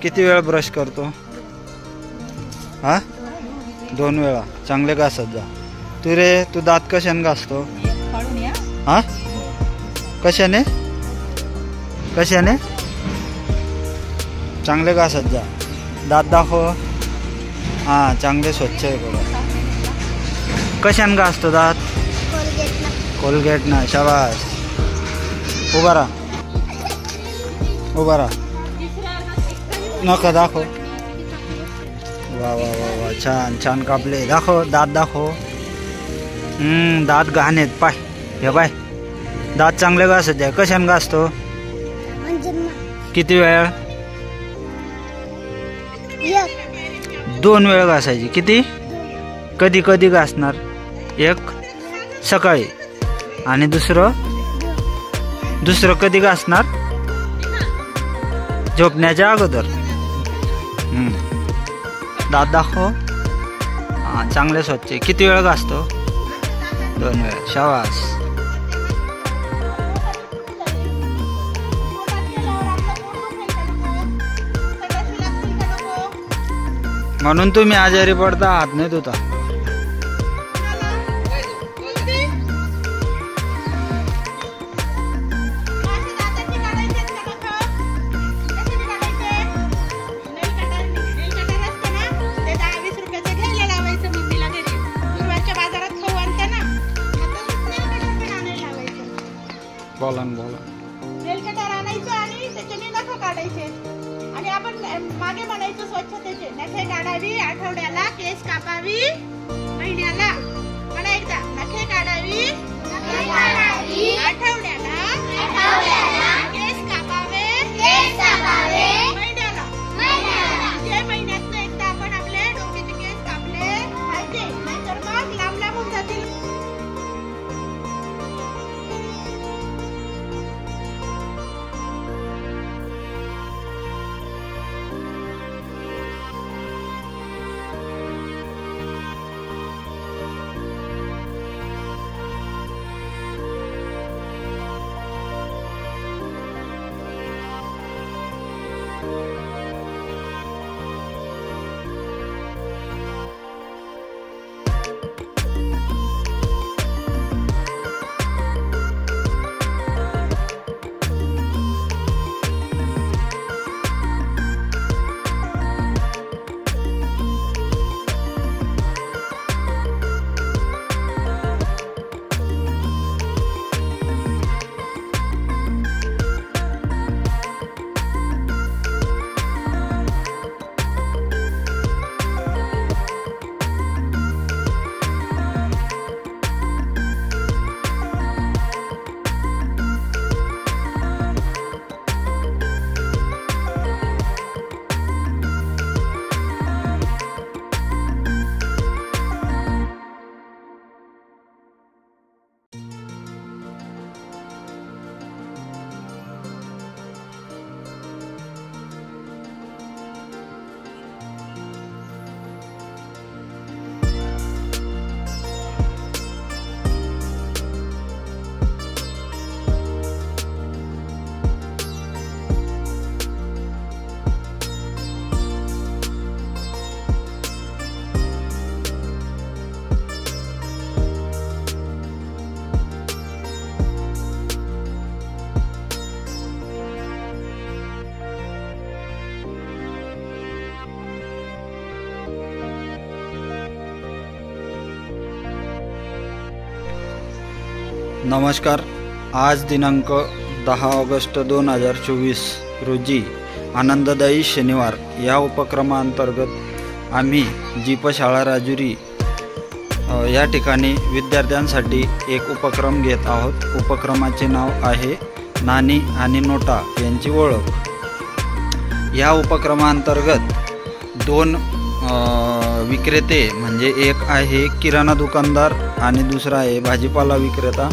किती वेळा ब्रश करतो? हा 2 वेळा. चांगले घासत जा. तू रे, तू दात कशाने घासतो? हा कशाने कशाने? चांगले घासत जा. दात दाखव. हा चांगले स्वच्छ आहे बघा. कशाने घासतो दात? कोलगेट ना. शाबास. उभा राहा. उभा राहा. नका दाखव. वा वा वा वा. छान छान कापले. दाखव दात दाखव. दात घाण आहेत पाय. हे पाय दात चांगले घासत जाय. कशाने घासतो? किती वेळ? 2 वेळ घासायची. किती? कधी कधी घासणार? एक सकाळी आणि दुसरं कधी घासणार? झोपण्याच्या अगोदर. दात दाखव. हा चांगले स्वच्छ. किती वेळ घासतो? 2 वेळा. शाबास. म्हणून तुम्ही आजारी पडता, हात नाही धुता. बोला बोला. नेलकटर आणायचं आणि त्याच्याने नख काढायचे आणि आपण मागे म्हणायचं स्वच्छतेचे. नखे काढावी आठवड्याला, केस कापावी महिन्याला. म्हणा एकदा. नखे काढावी आठवड्याला, केस कापावे महिन्याला. जे महिन्यातनं एकदा आपण आपले डोक्याचे केस कापले पाहिजे, नाहीतर मग लांब लांब होऊन जातील. नमस्कार. आज दिनांक 10 ऑगस्ट 2024 रोजी आनंददायी शनिवार या उपक्रमाअंतर्गत आम्ही जीपशाळा राजुरी या ठिकाणी विद्यार्थ्यांसाठी एक उपक्रम घेत आहोत. उपक्रमाचे नाव आहे नाणी आणि नोटा यांची ओळख. या उपक्रमाअंतर्गत 2 विक्रेते म्हणजे एक आहे किराणा दुकानदार आणि दुसरा आहे भाजीपाला विक्रेता